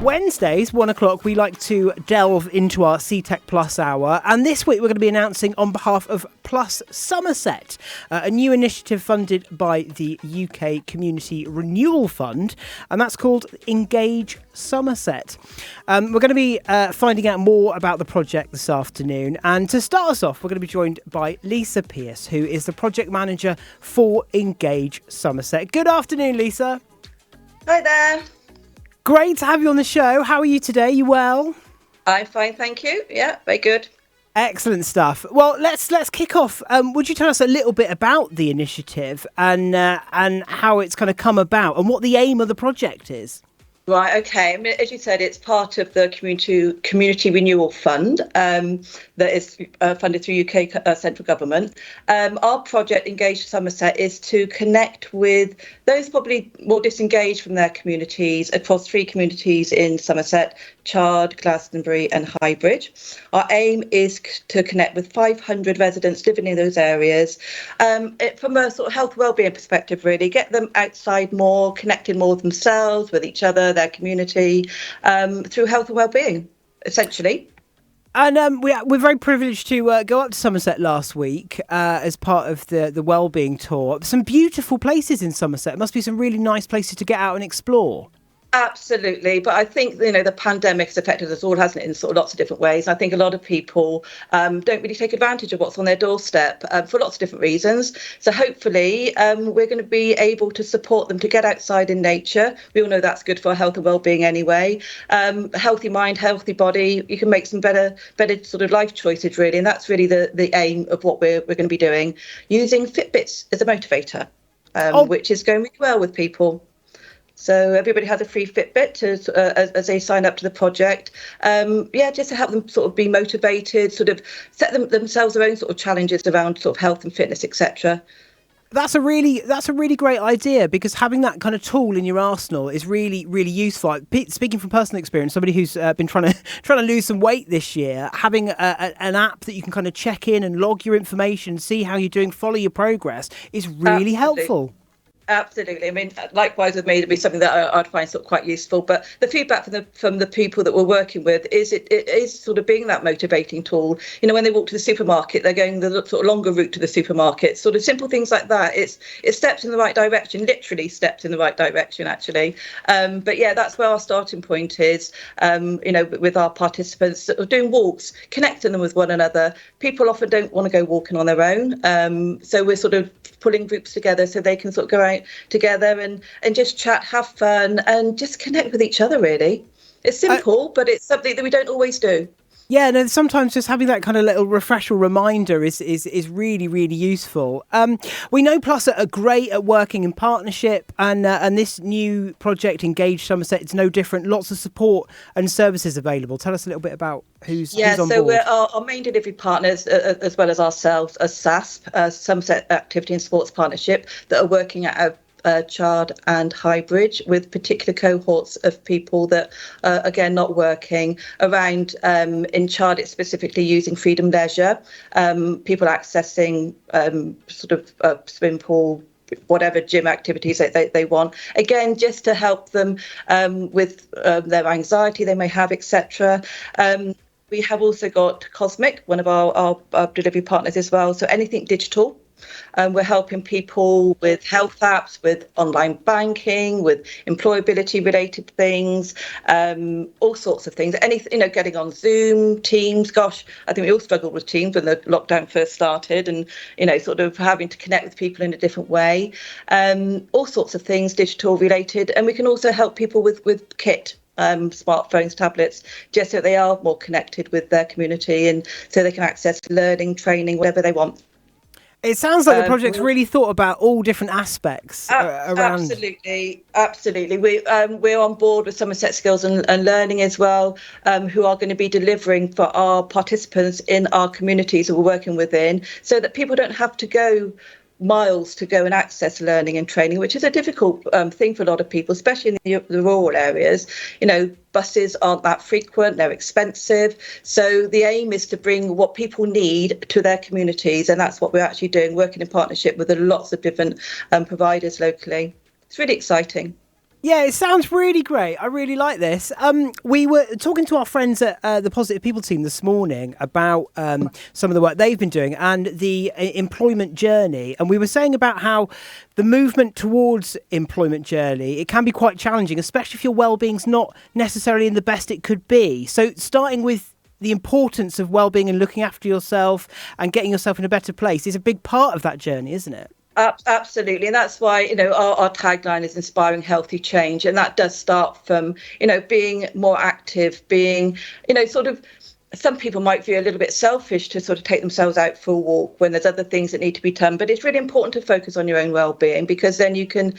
Wednesdays, 1 o'clock, we like to delve into our CTech Plus hour. And this week, we're going to be announcing on behalf of Plus Somerset, a new initiative funded by the UK Community Renewal Fund. And that's called Engage Somerset. We're going to be finding out more about the project this afternoon. And to start us off, we're going to be joined by Lisa Pearce, who is the project manager for Engage Somerset. Good afternoon, Lisa. Hi there. Great to have you on the show. How are you today? You well? I'm fine, thank you. Yeah, very good. Excellent stuff. Well, let's kick off. Would you tell us a little bit about the initiative and how it's kind of come about and what the aim of the project is? Right, okay. I mean, as you said, it's part of the Community Renewal Fund that is funded through UK central government. Our project, Engage Somerset, is to connect with those probably more disengaged from their communities across 3 communities in Somerset: Chard, Glastonbury and Highbridge. Our aim is to connect with 500 residents living in those areas from a sort of health wellbeing perspective, really, get them outside more, connected more with themselves, with each other, their community, through health and wellbeing, essentially. And we're very privileged to go up to Somerset last week as part of the wellbeing tour. Some beautiful places in Somerset. It must be some really nice places to get out and explore. Absolutely. But I think, the pandemic has affected us all, hasn't it, in sort of lots of different ways. I think a lot of people don't really take advantage of what's on their doorstep for lots of different reasons. So hopefully we're going to be able to support them to get outside in nature. We all know that's good for health and well-being anyway. Healthy mind, healthy body. You can make some better sort of life choices, really. And that's really the aim of what we're going to be doing, using Fitbits as a motivator, which is going really well with people. So everybody has a free Fitbit as they sign up to the project. Just to help them sort of be motivated, sort of set themselves their own sort of challenges around sort of health and fitness, etc. That's a really great idea, because having that kind of tool in your arsenal is really, really useful. Speaking from personal experience, somebody who's been trying to lose some weight this year, having an app that you can kind of check in and log your information, see how you're doing, follow your progress is really helpful. Absolutely. I mean, likewise with me, it'd be something that I'd find sort of quite useful. But the feedback from the people that we're working with is it is sort of being that motivating tool. When they walk to the supermarket, they're going the sort of longer route to the supermarket. Sort of simple things like that. It's steps in the right direction, literally steps in the right direction, actually. But yeah, that's where our starting point is. With our participants sort of doing walks, connecting them with one another. People often don't want to go walking on their own. So we're sort of pulling groups together so they can sort of go out together and just chat, have fun and just connect with each other, really. It's simple, but it's something that we don't always do. Yeah, no, sometimes just having that kind of little refresher reminder is really, really useful. We know Plus are great at working in partnership, and this new project, Engage Somerset, it's no different. Lots of support and services available. Tell us a little bit about who's on board. So we're our main delivery partners, as well as ourselves, as SASP, Somerset Activity and Sports Partnership, that are working at Chard and Highbridge with particular cohorts of people that are, again, not working around. In Chard, it's specifically using freedom leisure, people accessing swimming pool, whatever gym activities they want. Again, just to help them with their anxiety they may have, etc. We have also got Cosmic, one of our delivery partners as well. So anything digital. We're helping people with health apps, with online banking, with employability related things, all sorts of things. Getting on Zoom, Teams. Gosh, I think we all struggled with Teams when the lockdown first started, and sort of having to connect with people in a different way. All sorts of things digital related, and we can also help people with kit. Smartphones, tablets, just so they are more connected with their community and so they can access learning, training, whatever they want. It sounds like the project's really thought about all different aspects around. Absolutely. We're on board with Somerset Skills and Learning as well, who are going to be delivering for our participants in our communities that we're working within, so that people don't have to go miles to go and access learning and training, which is a difficult thing for a lot of people, especially in the rural areas. Buses aren't that frequent, they're expensive. So the aim is to bring what people need to their communities, and that's what we're actually doing, working in partnership with lots of different providers locally. It's really exciting. Yeah, it sounds really great. I really like this. We were talking to our friends at the Positive People team this morning about some of the work they've been doing and the employment journey. And we were saying about how the movement towards employment journey, it can be quite challenging, especially if your well-being's not necessarily in the best it could be. So starting with the importance of well-being and looking after yourself and getting yourself in a better place is a big part of that journey, isn't it? Absolutely. And that's why, our tagline is inspiring healthy change. And that does start from, being more active, being, sort of, some people might feel a little bit selfish to sort of take themselves out for a walk when there's other things that need to be done. But it's really important to focus on your own well-being, because then you can,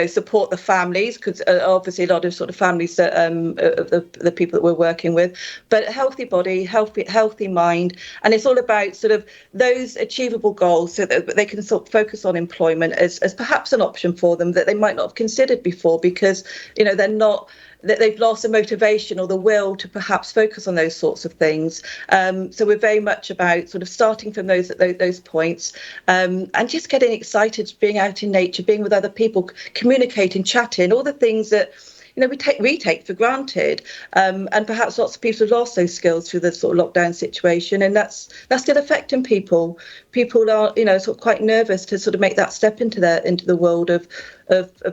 support the families, because obviously a lot of sort of families that of the people that we're working with. But healthy body, healthy mind, and it's all about sort of those achievable goals, so that they can sort of focus on employment as perhaps an option for them that they might not have considered before, because they're not. That they've lost the motivation or the will to perhaps focus on those sorts of things. So we're very much about sort of starting from those points, and just getting excited, being out in nature, being with other people, communicating, chatting, all the things that we take for granted, and perhaps lots of people have lost those skills through the sort of lockdown situation, and that's still affecting people. People are sort of quite nervous to sort of make that step into the world of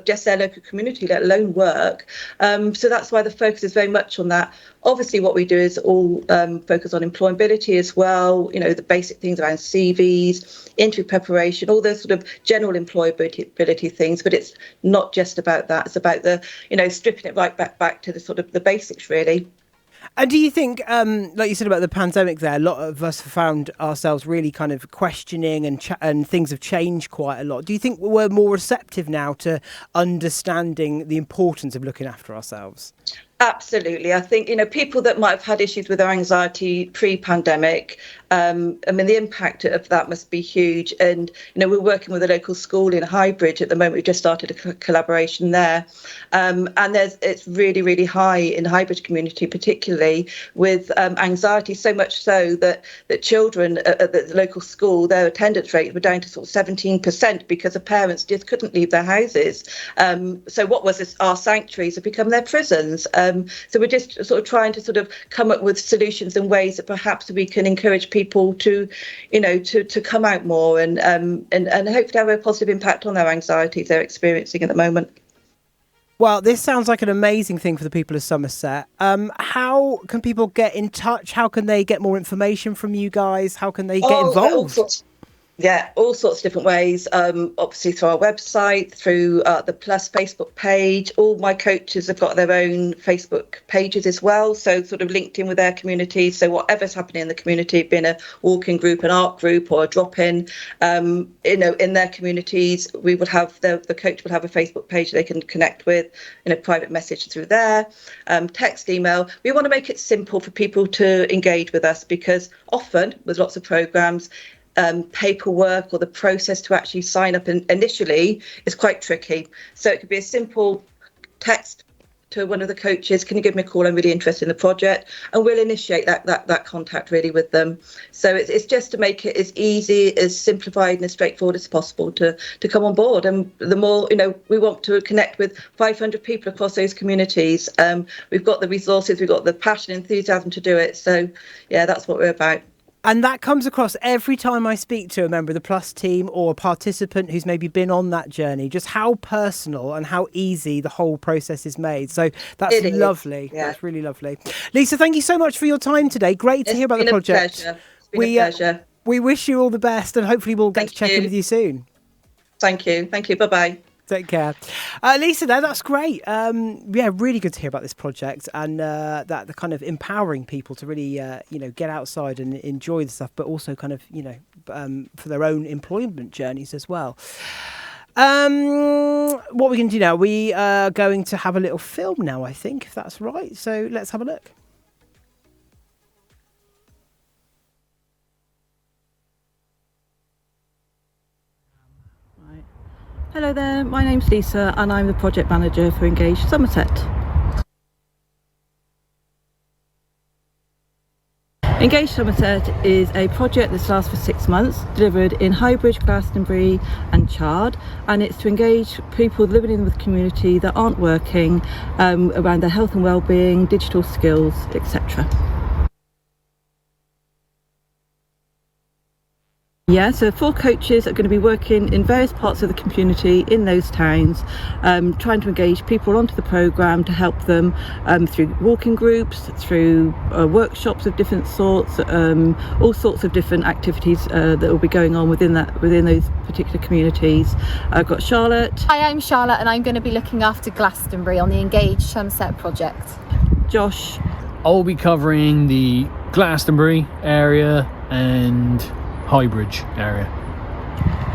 just their local community, let alone work. So that's why the focus is very much on that. Obviously, what we do is all focus on employability as well. The basic things around CVs, interview preparation, all those sort of general employability things. But it's not just about that. It's about the stripping it right back to the sort of the basics, really. And do you think, like you said about the pandemic there, a lot of us have found ourselves really kind of questioning and things have changed quite a lot. Do you think we're more receptive now to understanding the importance of looking after ourselves? Absolutely. I think, people that might have had issues with their anxiety pre-pandemic, the impact of that must be huge. And, we're working with a local school in Highbridge at the moment. We've just started a collaboration there. And it's really, really high in the Highbridge community, particularly with anxiety, so much so that children at the local school, their attendance rate were down to sort of 17% because the parents just couldn't leave their houses. So what was our sanctuaries have become their prisons. So we're just sort of trying to sort of come up with solutions and ways that perhaps we can encourage people to come out more and hopefully have a positive impact on their anxieties they're experiencing at the moment. Well, this sounds like an amazing thing for the people of Somerset. How can people get in touch? How can they get more information from you guys? How can they get involved? All sorts of different ways. Obviously through our website, through the Plus Facebook page. All my coaches have got their own Facebook pages as well, so sort of linked in with their community. So whatever's happening in the community, being a walking group, an art group, or a drop-in, in their communities, we would have the coach would have a Facebook page they can connect with, in a private message through there, text, email. We want to make it simple for people to engage with us, because often with lots of programs, paperwork or the process to actually sign up initially is quite tricky. So it could be a simple text to one of the coaches, can you give me a call, I'm really interested in the project, and we'll initiate that contact really with them. So it's just to make it as easy, as simplified and as straightforward as possible to come on board. And the more, we want to connect with 500 people across those communities. We've got the resources, we've got the passion, enthusiasm to do it. So yeah, that's what we're about. And that comes across every time I speak to a member of the Plus team or a participant who's maybe been on that journey, just how personal and how easy the whole process is made. So that's lovely. Yeah. That's really lovely. Lisa, thank you so much for your time today. Great to hear about the project. It's been a pleasure. We wish you all the best, and hopefully we'll get to check in with you soon. Thank you. Bye-bye. Take care. Lisa, that's great. Really good to hear about this project, and that the kind of empowering people to really, get outside and enjoy the stuff, but also kind of, for their own employment journeys as well. What are we going to do now? We are going to have a little film now, I think, if that's right. So let's have a look. Hello there, my name's Lisa and I'm the Project Manager for Engage Somerset. Engage Somerset is a project that's lasts for 6 months, delivered in Highbridge, Glastonbury and Chard, and it's to engage people living in the community that aren't working around their health and well-being, digital skills, etc. Yeah, so 4 coaches are going to be working in various parts of the community in those towns, trying to engage people onto the programme to help them through walking groups, through workshops of different sorts, all sorts of different activities that will be going on within those particular communities. I've got Charlotte. Hi, I'm Charlotte and I'm going to be looking after Glastonbury on the Engage Somerset project. Josh. I'll be covering the Glastonbury area and Highbridge area.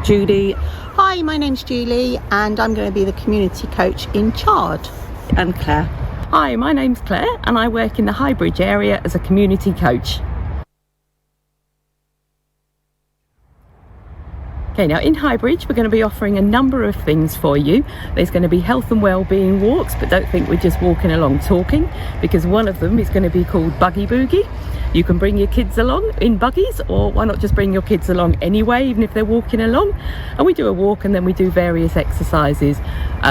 Judy. Hi, my name's Julie and I'm going to be the community coach in Chard. And Claire. Hi, my name's Claire and I work in the Highbridge area as a community coach. Okay, now in Highbridge we're going to be offering a number of things for you. There's going to be health and wellbeing walks, but don't think we're just walking along talking, because one of them is going to be called Buggy Boogie. You can bring your kids along in buggies, or why not just bring your kids along anyway, even if they're walking along. And we do a walk and then we do various exercises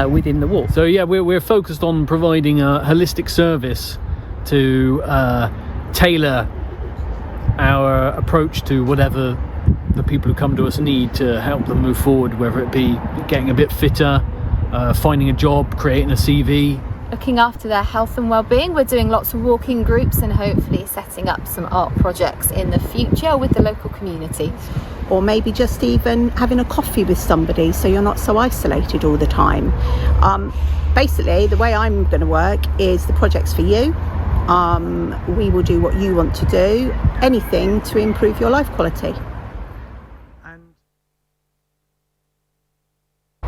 within the walk. So yeah, we're focused on providing a holistic service to tailor our approach to whatever the people who come to us need to help them move forward, whether it be getting a bit fitter, finding a job, creating a CV. Looking after their health and well-being. We're doing lots of walking groups and hopefully setting up some art projects in the future with the local community. Or maybe just even having a coffee with somebody so you're not so isolated all the time. Basically, the way I'm going to work is the project's for you. We will do what you want to do, anything to improve your life quality.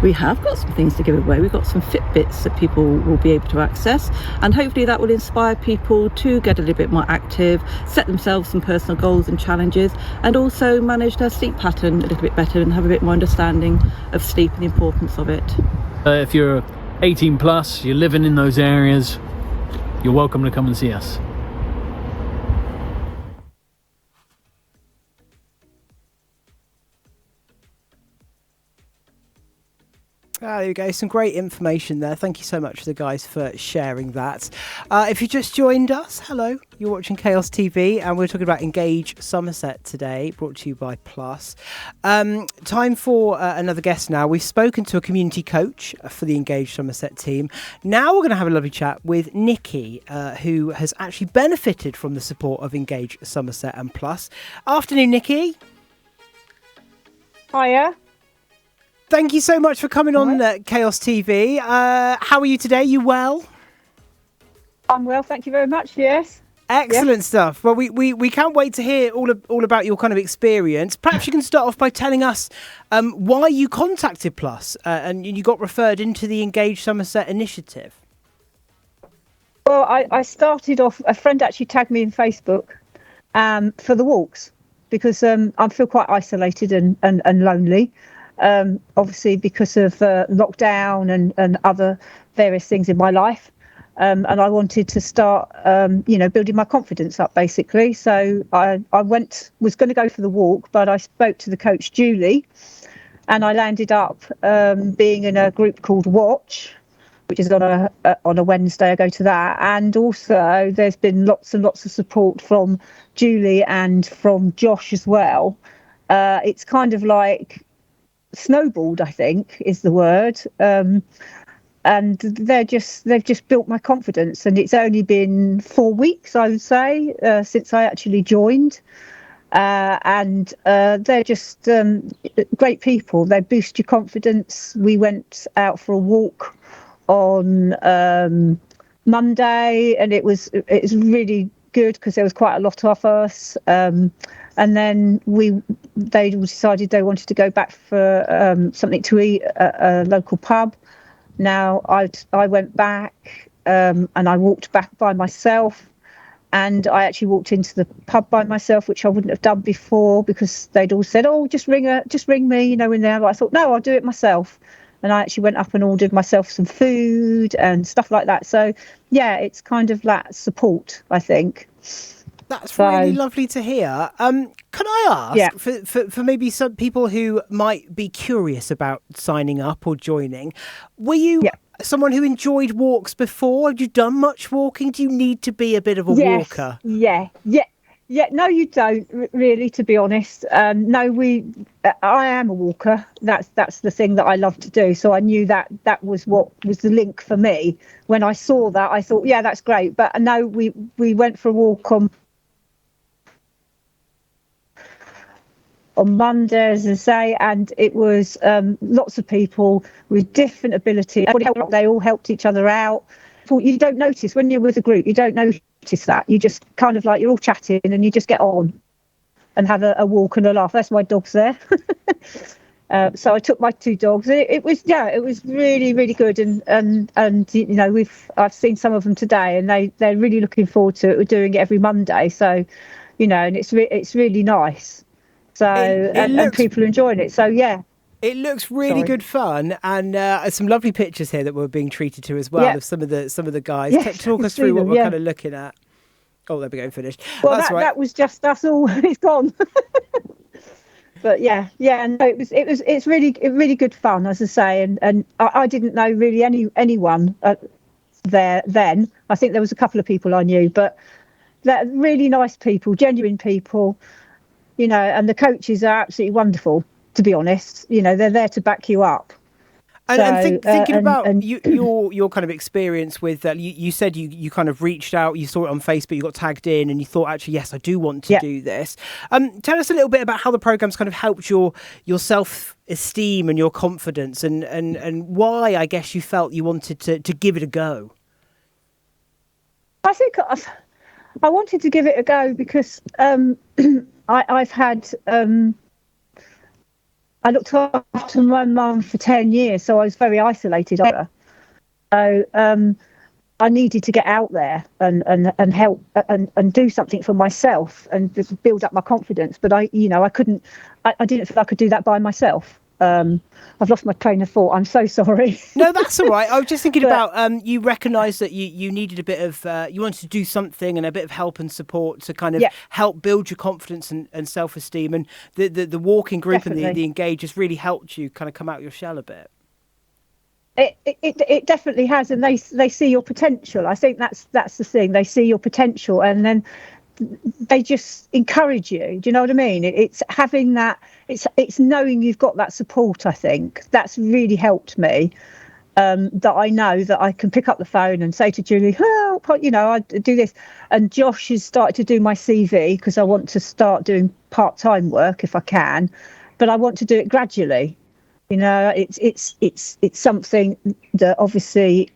We have got some things to give away. We've got some Fitbits that people will be able to access, and hopefully that will inspire people to get a little bit more active, set themselves some personal goals and challenges, and also manage their sleep pattern a little bit better and have a bit more understanding of sleep and the importance of it. If you're 18 plus, you're living in those areas, you're welcome to come and see us. There you go, some great information there. Thank you so much to the guys for sharing that. If you just joined us, hello, you're watching Chaos TV and we're talking about Engage Somerset today, brought to you by Plus. Time for another guest now. We've spoken to a community coach for the Engage Somerset team. Now we're going to have a lovely chat with Nikki, who has actually benefited from the support of Engage Somerset and Plus. Afternoon, Nikki. Hiya. Thank you so much for coming on Chaos TV. How are you today? You well? I'm well, thank you very much. Yes. Excellent stuff. Well, we can't wait to hear all about your kind of experience. Perhaps you can start off by telling us why you contacted Plus and you got referred into the Engage Somerset initiative. Well, I started off, a friend actually tagged me in Facebook for the walks because I feel quite isolated and lonely. Obviously because of lockdown and other various things in my life, and I wanted to start building my confidence up basically. So I was going to go for the walk, but I spoke to the coach Julie and I landed up being in a group called Watch, which is on a Wednesday. I go to that, and also there's been lots and lots of support from Julie and from Josh as well. It's kind of like snowballed, I think is the word, and they've just built my confidence, and it's only been 4 weeks, I would say, since I actually joined, and they're just great people. They boost your confidence. We went out for a walk on Monday and it was really good because there was quite a lot of us, and then they decided they wanted to go back for something to eat at a local pub. Now I went back and I walked back by myself, and I actually walked into the pub by myself, which I wouldn't have done before because they'd all said, "Oh, just ring me," in there. But I thought, no, I'll do it myself. And I actually went up and ordered myself some food and stuff like that. So yeah, it's kind of that support, I think. That's So- really lovely to hear. Can I ask, Yeah. for maybe some people who might be curious about signing up or joining, were you Yeah. someone who enjoyed walks before? Had you done much walking? Do you need to be a bit of a walker? Yeah. No, you don't really, to be honest. No, I am a walker. That's the thing that I love to do. So I knew that was what was the link for me. When I saw that, I thought, yeah, that's great. But no, we went for a walk on Monday, as I say, and it was lots of people with different abilities. They all helped each other out. You don't notice when you're with a group, you don't notice that. You just kind of like, you're all chatting and you just get on and have a walk and a laugh. That's my dog's there. So I took my 2 dogs. It was really, really good. And you know, I've seen some of them today, and they're really looking forward to it. We're doing it every Monday, so you know, and it's really nice. So and people are enjoying it. So yeah. It looks really good fun, and some lovely pictures here that we're being treated to as well, Yeah. of some of the guys. Yes, Talk I us see through what them, we're yeah. kind of looking at. Oh, there we go, finished. Well, That's right. that was just us all. It's gone. But yeah, no, it's really good fun, as I say, and I didn't know really anyone there then. I think there was a couple of people I knew, but they're really nice people, genuine people, you know, and the coaches are absolutely wonderful, to be honest. You know, they're there to back you up. And thinking about and your kind of experience with that, you said you kind of reached out, you saw it on Facebook, you got tagged in, and you thought, actually, yes, I do want to do this. Tell us a little bit about how the program's kind of helped your self-esteem and your confidence, and why, I guess, you felt you wanted to give it a go. I think I wanted to give it a go because I've had. I looked after my mum for 10 years, so I was very isolated. So I needed to get out there and help and do something for myself and just build up my confidence. But I couldn't. I didn't feel I could do that by myself. I've lost my train of thought. I'm so sorry. No, that's all right. I was just thinking about you recognised that you needed a bit of you wanted to do something and a bit of help and support to kind of help build your confidence and self-esteem, and the walking group Definitely. and the Engage has really helped you kind of come out your shell a bit. It definitely has, and they see your potential. I think that's the thing. They see your potential, and then they just encourage you. Do you know what I mean? It's having that. It's knowing you've got that support. I think that's really helped me. That I know that I can pick up the phone and say to Julie, help, you know, I do this. And Josh has started to do my CV because I want to start doing part-time work if I can, but I want to do it gradually. You know, it's something that obviously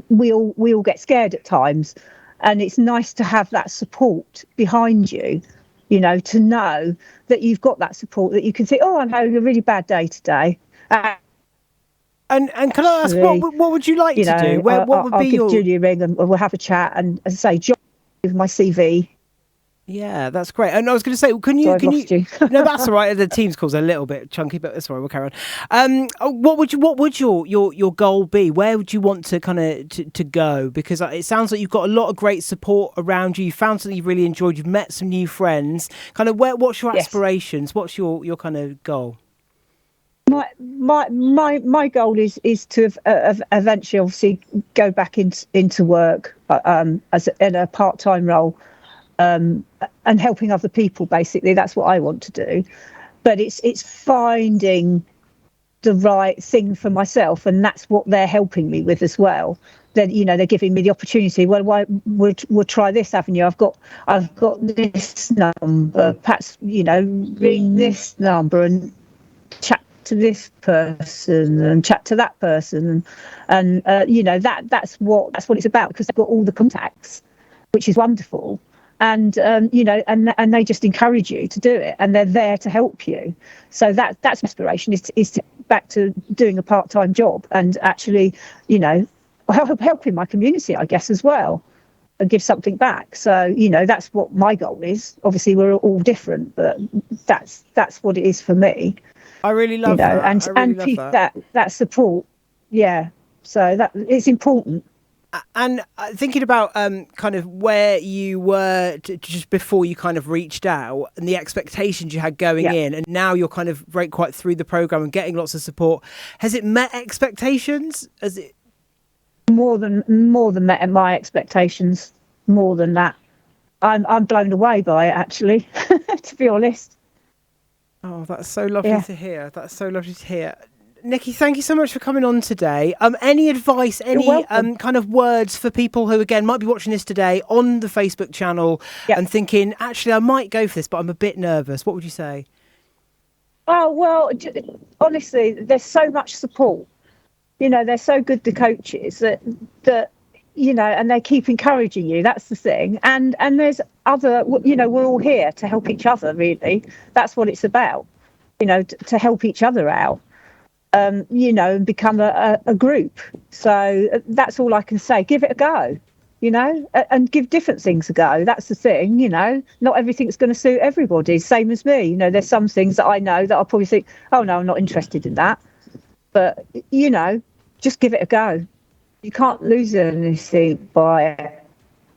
we all get scared at times, and it's nice to have that support behind you. You know, to know that you've got that support, that you can say, "Oh, I'm having a really bad day today." And can I ask, what would you like to do? What would I'll be give your... Julie a ring and we'll have a chat. And as I say, John, with my CV. Yeah, that's great. And I was going to say, can you? No, that's all right. The Teams call's a little bit chunky, but that's all right. We'll carry on. What would your goal be? Where would you want to kind of to go? Because it sounds like you've got a lot of great support around you. You found something you really enjoyed. You've met some new friends. Kind of what's your aspirations? What's your kind of goal? My goal is to eventually, obviously, go back into work as in a part-time role. And helping other people, basically, that's what I want to do. But it's finding the right thing for myself, and that's what they're helping me with as well. They're giving me the opportunity. Well, why we'll try this avenue. I've got this number. Perhaps ring this number and chat to this person and chat to that person, and that's what it's about, because they've got all the contacts, which is wonderful. And and they just encourage you to do it, and they're there to help you. So that's aspiration, is to back to doing a part-time job and actually, helping my community, I guess, as well, and give something back. So that's what my goal is. Obviously, we're all different, but that's what it is for me. I really love that. And that support. Yeah. So that it's important. And thinking about kind of where you were just before you kind of reached out and the expectations you had going in, and now you're kind of right quite through the programme and getting lots of support. Has it met expectations? Has it more than met my expectations? More than that, I'm blown away by it, actually. To be honest. Oh, that's so lovely to hear. That's so lovely to hear. Nikki, thank you so much for coming on today. Any advice, any kind of words for people who, again, might be watching this today on the Facebook channel and thinking, actually, I might go for this, but I'm a bit nervous. What would you say? Oh, well, honestly, there's so much support. You know, they're so good, the coaches, that you know, and they keep encouraging you. That's the thing. And there's other, you know, we're all here to help each other, really. That's what it's about, you know, to help each other out. You know, and become a group. So that's all I can say. Give it a go, you know, and give different things a go. That's the thing, you know. Not everything's going to suit everybody. Same as me. You know, there's some things that I know that I'll probably think, oh, no, I'm not interested in that. But, you know, just give it a go. You can't lose anything by it.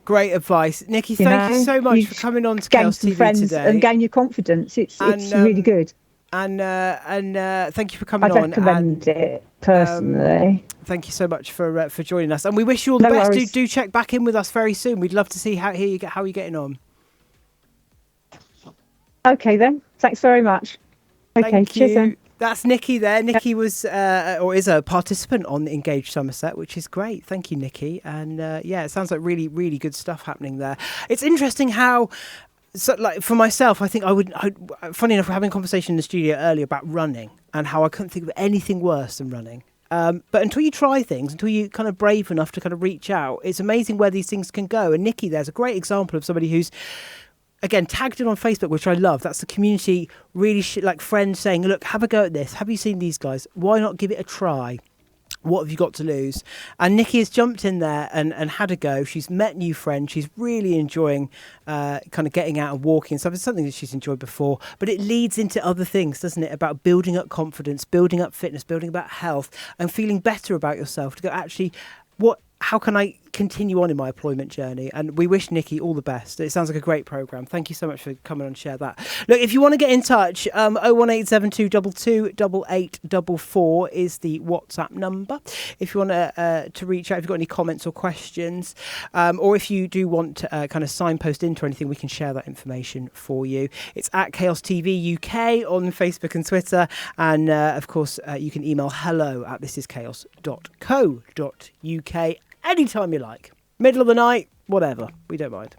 Great advice. Nikki, thank you so much for coming on to Chaos TV today. And gain your confidence. It's really good. And thank you for coming on. I'd recommend it personally. Thank you so much for joining us, and we wish you all the best. Do check back in with us very soon. We'd love to see how you're getting on. Okay then. Thanks very much. Okay, thank cheers you. then. That's Nikki there. Nikki was or is a participant on Engage Somerset, which is great. Thank you, Nikki. And it sounds like really, really good stuff happening there. It's interesting how. So, like, for myself, I think funny enough, we're having a conversation in the studio earlier about running and how I couldn't think of anything worse than running. But until you try things, until you're kind of brave enough to kind of reach out, it's amazing where these things can go. And Nikki, there's a great example of somebody who's, again, tagged in on Facebook, which I love. That's the community, really like friends saying, look, have a go at this. Have you seen these guys? Why not give it a try? What have you got to lose? And Nikki has jumped in there and had a go. She's met new friends. She's really enjoying kind of getting out and walking and stuff. It's something that she's enjoyed before, but it leads into other things, doesn't it? About building up confidence, building up fitness, building about health and feeling better about yourself to go, actually, how can I continue on in my employment journey? And we wish Nikki all the best. It sounds like a great programme. Thank you so much for coming on and share that. Look, if you want to get in touch, 01872228844 is the WhatsApp number. If you want to reach out, if you've got any comments or questions, or if you do want to kind of signpost into anything, we can share that information for you. It's at Chaos TV UK on Facebook and Twitter. And of course, you can email hello@thisischchaos.co.uk anytime you like. Middle of the night, whatever. We don't mind.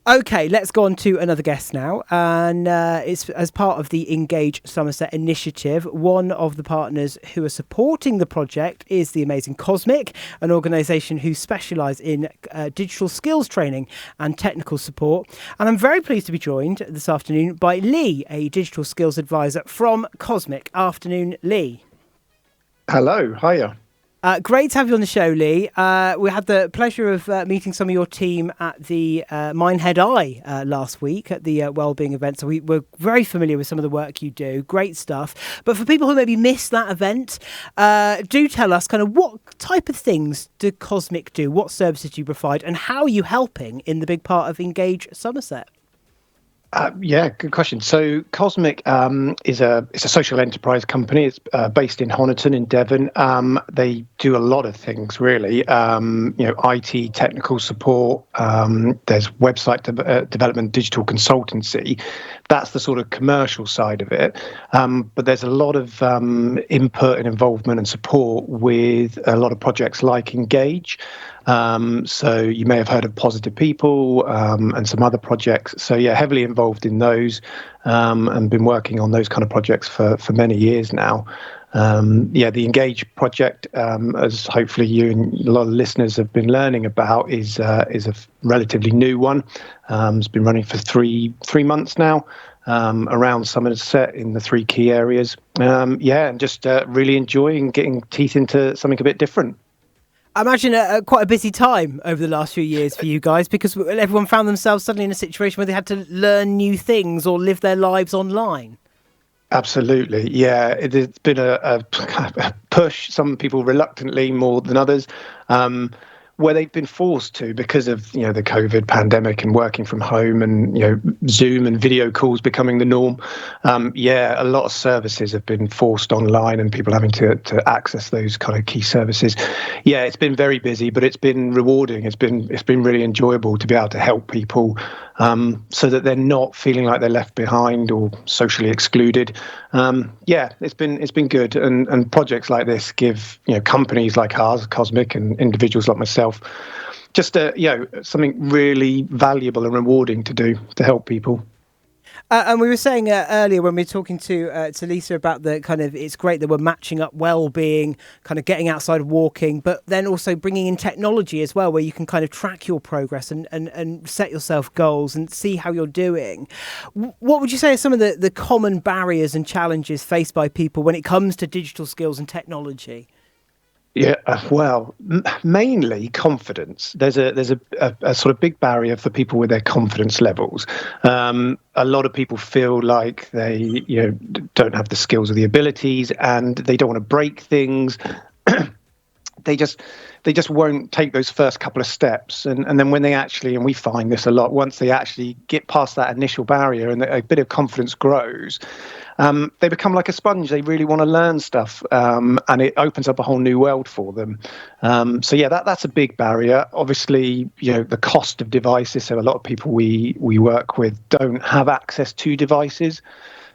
Okay, let's go on to another guest now. And it's as part of the Engage Somerset initiative. One of the partners who are supporting the project is the amazing Cosmic, an organisation who specialise in digital skills training and technical support. And I'm very pleased to be joined this afternoon by Lee, a digital skills advisor from Cosmic. Afternoon, Lee. Hello, hiya. Great to have you on the show, Lee. We had the pleasure of meeting some of your team at the Minehead Eye last week at the Wellbeing event. So we were very familiar with some of the work you do. Great stuff. But for people who maybe missed that event, do tell us kind of what type of things do Cosmic do? What services do you provide? And how are you helping in the big part of Engage Somerset? Yeah, good question. So Cosmic is a social enterprise company. It's based in Honiton in Devon. They do a lot of things, really. IT, technical support. There's website development, digital consultancy. That's the sort of commercial side of it. But there's a lot of input and involvement and support with a lot of projects like Engage. So you may have heard of Positive People and some other projects. So yeah, heavily involved in those and been working on those kind of projects for many years now. The Engage project, as hopefully you and a lot of listeners have been learning about, is a relatively new one. It's been running for three months now. Around Somerset in the three key areas. And just really enjoying getting teeth into something a bit different. I imagine quite a busy time over the last few years for you guys, because everyone found themselves suddenly in a situation where they had to learn new things or live their lives online. Absolutely. Yeah, it's been a push, some people reluctantly more than others. where they've been forced to because of the COVID pandemic and working from home and Zoom and video calls becoming the norm. A lot of services have been forced online and people having to access those kind of key services. Yeah, it's been very busy, but it's been rewarding. It's been really enjoyable to be able to help people so that they're not feeling like they're left behind or socially excluded. It's been good, and projects like this give companies like ours, Cosmic, and individuals like myself, just something really valuable and rewarding to do to help people. And we were saying earlier when we were talking to Lisa about the kind of, it's great that we're matching up well-being, kind of getting outside, walking, but then also bringing in technology as well, where you can kind of track your progress and set yourself goals and see how you're doing. What would you say are some of the common barriers and challenges faced by people when it comes to digital skills and technology? Yeah, well, mainly confidence. There's a sort of big barrier for people with their confidence levels. A lot of people feel like they don't have the skills or the abilities, and they don't want to break things. They just won't take those first couple of steps, and then when they actually, and we find this a lot, once they actually get past that initial barrier and a bit of confidence grows, they become like a sponge. They really want to learn stuff, and it opens up a whole new world for them. That's a big barrier. Obviously, the cost of devices. So a lot of people we work with don't have access to devices,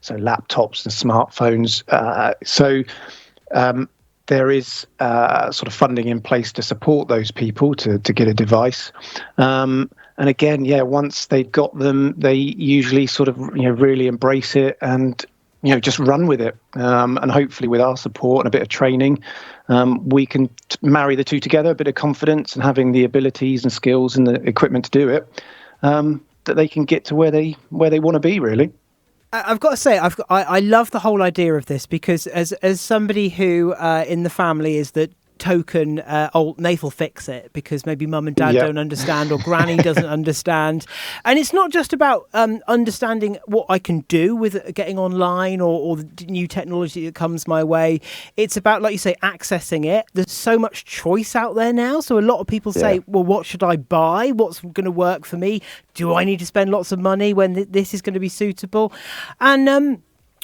so laptops and smartphones. There is sort of funding in place to support those people to get a device. And again, once they've got them, they usually sort of really embrace it and just run with it. And hopefully with our support and a bit of training, we can marry the two together, a bit of confidence and having the abilities and skills and the equipment to do it, that they can get to where they want to be, really. I've got to say, I love the whole idea of this, because as somebody who in the family is the token old Nath will fix it because maybe mum and dad don't understand, or granny doesn't understand, and it's not just about understanding what I can do with getting online or the new technology that comes my way. It's about, like you say, accessing it. There's so much choice out there now, so a lot of people say, well, what should I buy? What's going to work for me? Do I need to spend lots of money when this is going to be suitable? And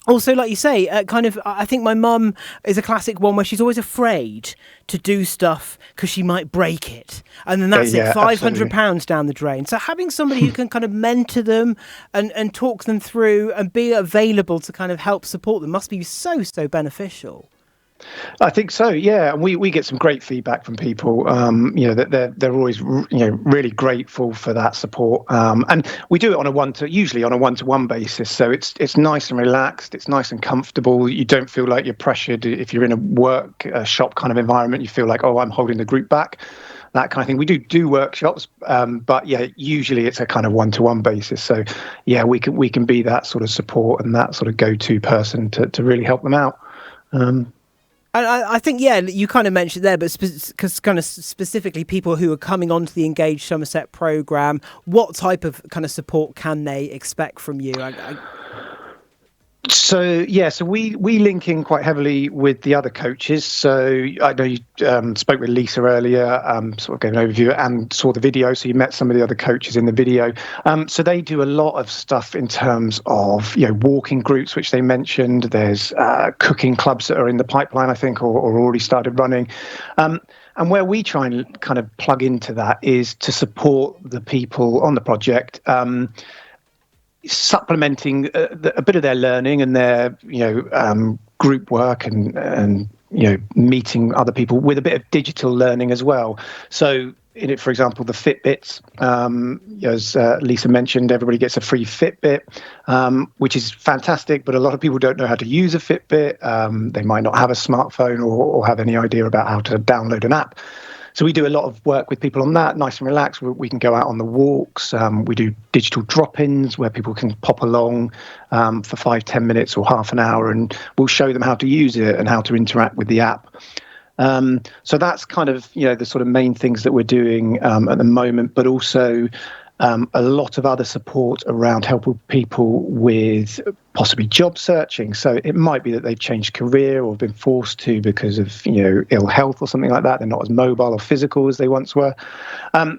also, like you say, I think my mum is a classic one where she's always afraid to do stuff because she might break it. And then that's it, £500 down the drain. So having somebody who can kind of mentor them and talk them through and be available to kind of help support them must be so beneficial. I think so, yeah. And we get some great feedback from people, that they're always, really grateful for that support. And we do it usually on a one-to-one basis. So it's nice and relaxed. It's nice and comfortable. You don't feel like you're pressured. If you're in a work shop kind of environment, you feel like, oh, I'm holding the group back, that kind of thing. We do workshops, but usually it's a kind of one-to-one basis. So we can be that sort of support and that sort of go-to person to really help them out. And I think, you kind of mentioned there, but because kind of specifically people who are coming onto the Engage Somerset programme, what type of kind of support can they expect from you? So we link in quite heavily with the other coaches. So I know you spoke with Lisa earlier, sort of gave an overview and saw the video. So you met some of the other coaches in the video. So they do a lot of stuff in terms of walking groups, which they mentioned. There's cooking clubs that are in the pipeline, I think, or already started running. And where we try and kind of plug into that is to support the people on the project, supplementing a bit of their learning and their group work and meeting other people with a bit of digital learning as well. So in it, for example, the Fitbits, as Lisa mentioned, everybody gets a free Fitbit, which is fantastic, but a lot of people don't know how to use a Fitbit. They might not have a smartphone or have any idea about how to download an app. So we do a lot of work with people on that, nice and relaxed. We can go out on the walks. We do digital drop-ins where people can pop along for 5-10 minutes or half an hour, and we'll show them how to use it and how to interact with the app. So that's kind of, the sort of main things that we're doing at the moment, but also a lot of other support around helping people with possibly job searching. So it might be that they've changed career or been forced to because of, ill health or something like that. They're not as mobile or physical as they once were.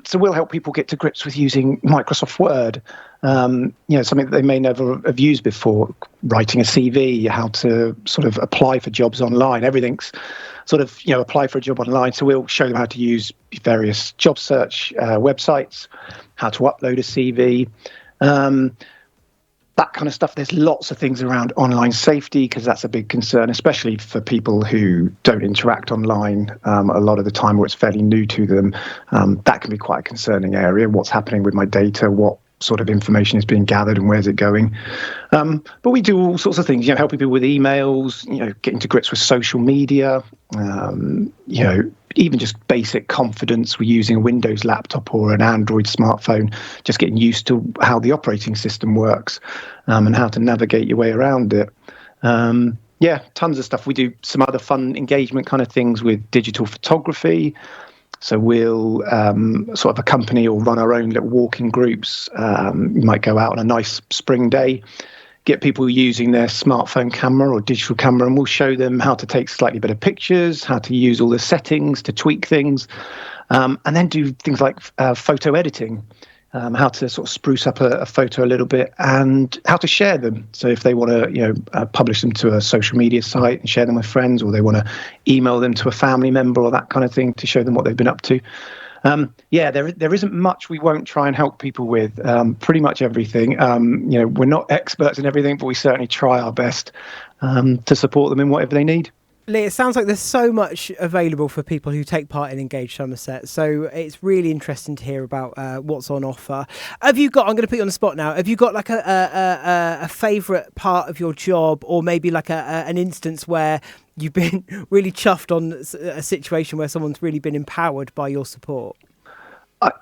So we'll help people get to grips with using Microsoft Word, something that they may never have used before, writing a CV, how to sort of apply for jobs online. Everything's sort of, apply for a job online. So we'll show them how to use various job search websites, how to upload a CV, that kind of stuff. There's lots of things around online safety, because that's a big concern, especially for people who don't interact online a lot of the time, or it's fairly new to them. That can be quite a concerning area. What's happening with my data? What sort of information is being gathered and where's it going? But we do all sorts of things, helping people with emails, getting to grips with social media, even just basic confidence with using a Windows laptop or an Android smartphone, just getting used to how the operating system works, and how to navigate your way around it. Tons of stuff. We do some other fun engagement kind of things with digital photography. So we'll sort of accompany or run our own little walking groups. You might go out on a nice spring day, get people using their smartphone camera or digital camera, and we'll show them how to take slightly better pictures, how to use all the settings to tweak things, and then do things like photo editing, how to sort of spruce up a photo a little bit, and how to share them. So if they want to, publish them to a social media site and share them with friends, or they want to email them to a family member or that kind of thing to show them what they've been up to. There isn't much we won't try and help people with. Pretty much everything. We're not experts in everything, but we certainly try our best to support them in whatever they need. Lee, it sounds like there's so much available for people who take part in Engage Somerset. So it's really interesting to hear about what's on offer. I'm going to put you on the spot now. Have you got like a favourite part of your job, or maybe like an instance where you've been really chuffed on a situation where someone's really been empowered by your support? I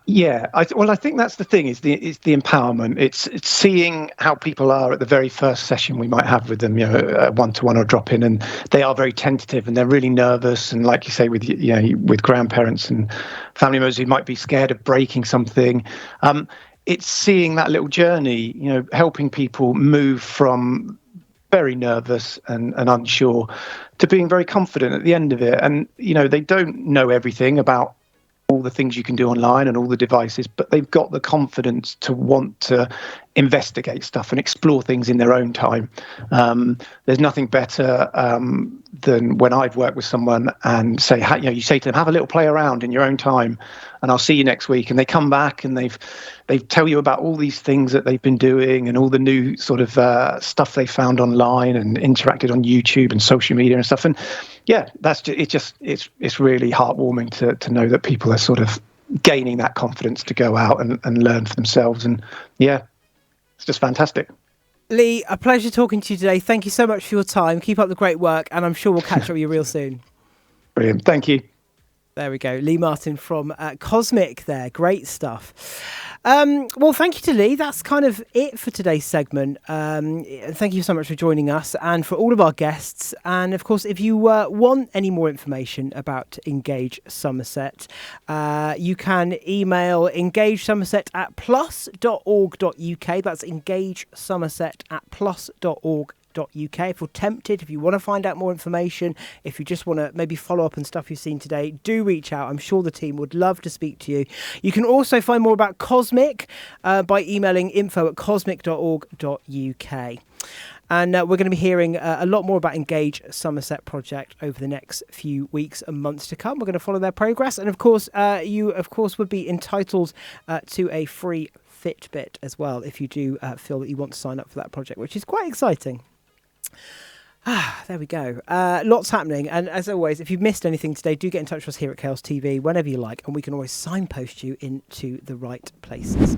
think that's the thing, is the empowerment. It's seeing how people are at the very first session we might have with them, a one-to-one or drop-in, and they are very tentative and they're really nervous. And like you say, with grandparents and family members who might be scared of breaking something, it's seeing that little journey, helping people move from very nervous and unsure to being very confident at the end of it. And, they don't know everything about all the things you can do online and all the devices, but they've got the confidence to want to investigate stuff and explore things in their own time. There's nothing better than when I've worked with someone and say, you say to them, have a little play around in your own time, and I'll see you next week. And they come back and they tell you about all these things that they've been doing and all the new sort of stuff they found online and interacted on YouTube and social media and stuff. And it's really heartwarming to know that people are sort of gaining that confidence to go out and learn for themselves. And it's just fantastic. Lee, a pleasure talking to you today. Thank you so much for your time. Keep up the great work, and I'm sure we'll catch up with you real soon. Brilliant. Thank you. There we go. Lee Martin from Cosmic there. Great stuff. Well, thank you to Lee. That's kind of it for today's segment. Thank you so much for joining us, and for all of our guests. And of course, if you want any more information about Engage Somerset, you can email engagesomerset@plus.org.uk. That's engagesomerset@plus.org.uk. If you're tempted, if you want to find out more information, if you just want to maybe follow up on stuff you've seen today, do reach out. I'm sure the team would love to speak to you. You can also find more about Cosmic by emailing info@cosmic.org.uk. And we're going to be hearing a lot more about Engage Somerset project over the next few weeks and months to come. We're going to follow their progress. And of course, you would be entitled to a free Fitbit as well, if you do feel that you want to sign up for that project, which is quite exciting. There we go. Lots happening. And as always, if you've missed anything today, do get in touch with us here at Chaos TV whenever you like, and we can always signpost you into the right places.